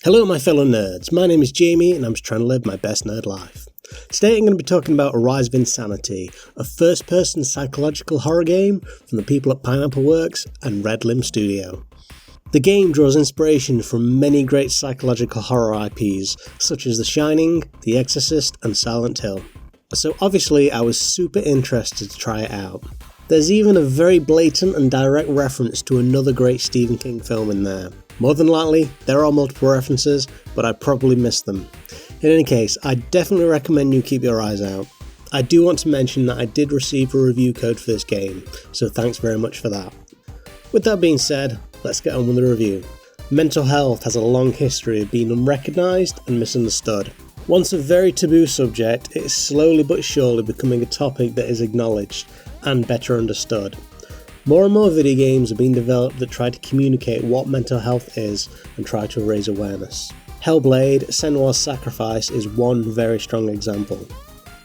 Hello my fellow nerds, my name is Jamie and I'm just trying to live my best nerd life. Today I'm going to be talking about A Rise of Insanity, a first-person psychological horror game from the people at Pineapple Works and Red Limb Studio. The game draws inspiration from many great psychological horror IPs, such as The Shining, The Exorcist and Silent Hill. So obviously I was super interested to try it out. There's even a very blatant and direct reference to another great Stephen King film in there. More than likely, there are multiple references, but I probably missed them. In any case, I definitely recommend you keep your eyes out. I do want to mention that I did receive a review code for this game, so thanks very much for that. With that being said, let's get on with the review. Mental health has a long history of being unrecognised and misunderstood. Once a very taboo subject, it is slowly but surely becoming a topic that is acknowledged and better understood. More and more video games are being developed that try to communicate what mental health is and try to raise awareness. Hellblade: Senua's Sacrifice is one very strong example.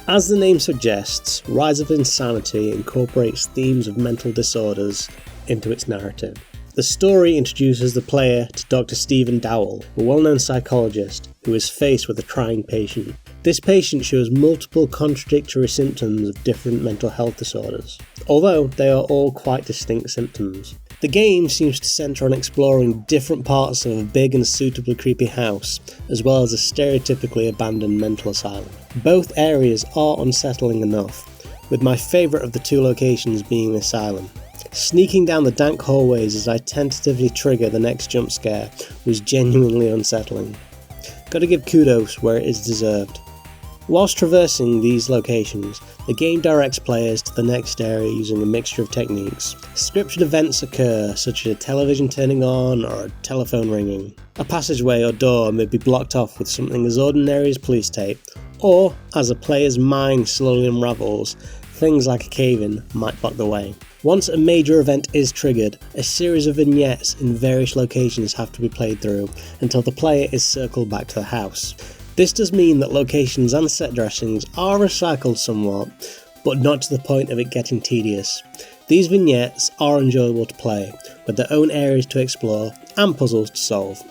As the name suggests, Rise of Insanity incorporates themes of mental disorders into its narrative. The story introduces the player to Dr. Stephen Dowell, a well-known psychologist who is faced with a trying patient. This patient shows multiple contradictory symptoms of different mental health disorders, although they are all quite distinct symptoms. The game seems to centre on exploring different parts of a big and suitably creepy house, as well as a stereotypically abandoned mental asylum. Both areas are unsettling enough, with my favourite of the two locations being the asylum. Sneaking down the dank hallways as I tentatively trigger the next jump scare was genuinely unsettling. Gotta give kudos where it is deserved. Whilst traversing these locations, the game directs players to the next area using a mixture of techniques. Scripted events occur, such as a television turning on or a telephone ringing. A passageway or door may be blocked off with something as ordinary as police tape, or, as a player's mind slowly unravels, things like a cave-in might block the way. Once a major event is triggered, a series of vignettes in various locations have to be played through until the player is circled back to the house. This does mean that locations and set dressings are recycled somewhat, but not to the point of it getting tedious. These vignettes are enjoyable to play, with their own areas to explore and puzzles to solve.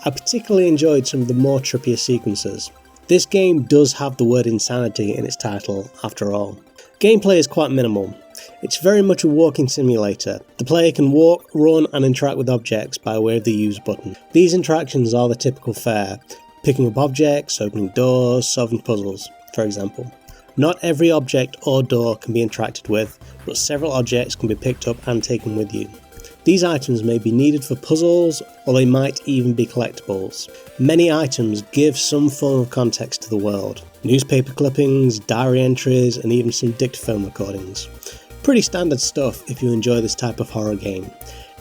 I particularly enjoyed some of the more trippier sequences. This game does have the word insanity in its title, after all. Gameplay is quite minimal. It's very much a walking simulator. The player can walk, run and interact with objects by way of the use button. These interactions are the typical fare: picking up objects, opening doors, solving puzzles, for example. Not every object or door can be interacted with, but several objects can be picked up and taken with you. These items may be needed for puzzles, or they might even be collectibles. Many items give some form of context to the world. Newspaper clippings, diary entries, and even some dictaphone recordings. Pretty standard stuff if you enjoy this type of horror game.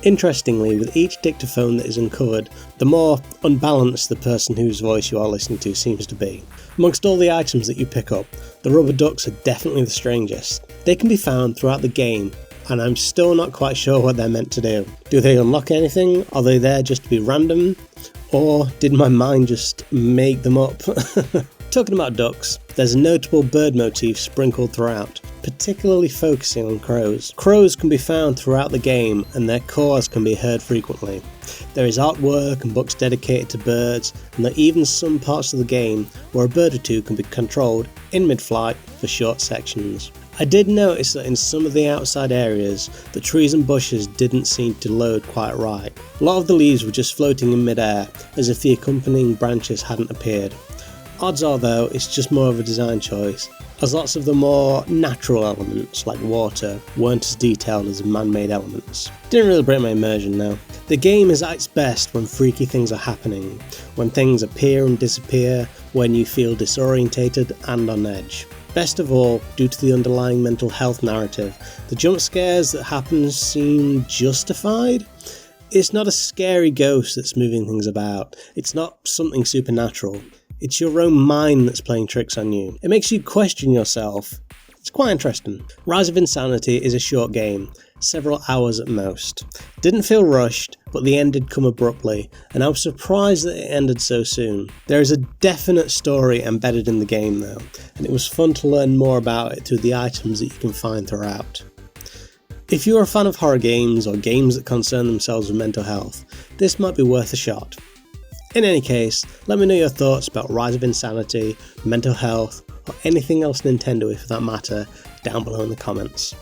Interestingly, with each dictaphone that is uncovered, the more unbalanced the person whose voice you are listening to seems to be. Amongst all the items that you pick up, the rubber ducks are definitely the strangest. They can be found throughout the game, and I'm still not quite sure what they're meant to do. Do they unlock anything? Are they there just to be random? Or did my mind just make them up? Talking about ducks, there's a notable bird motif sprinkled throughout, particularly focusing on crows. Crows can be found throughout the game and their caws can be heard frequently. There is artwork and books dedicated to birds, and there are even some parts of the game where a bird or two can be controlled in mid-flight for short sections. I did notice that in some of the outside areas, the trees and bushes didn't seem to load quite right. A lot of the leaves were just floating in mid-air, as if the accompanying branches hadn't appeared. Odds are though, it's just more of a design choice, as lots of the more natural elements, like water, weren't as detailed as the man-made elements. Didn't really break my immersion though. The game is at its best when freaky things are happening, when things appear and disappear, when you feel disorientated and on edge. Best of all, due to the underlying mental health narrative, the jump scares that happen seem justified. It's not a scary ghost that's moving things about, it's not something supernatural. It's your own mind that's playing tricks on you. It makes you question yourself. It's quite interesting. Rise of Insanity is a short game, several hours at most. Didn't feel rushed, but the end did come abruptly, and I was surprised that it ended so soon. There is a definite story embedded in the game though, and it was fun to learn more about it through the items that you can find throughout. If you're a fan of horror games or games that concern themselves with mental health, this might be worth a shot. In any case, let me know your thoughts about Rise of Insanity, mental health, or anything else Nintendo for that matter down below in the comments.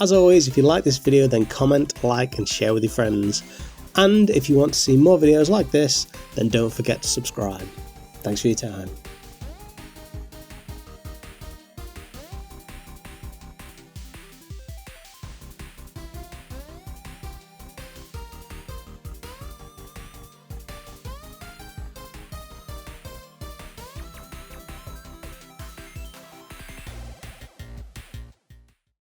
As always, if you like this video then comment, like and share with your friends. And if you want to see more videos like this, then don't forget to subscribe. Thanks for your time.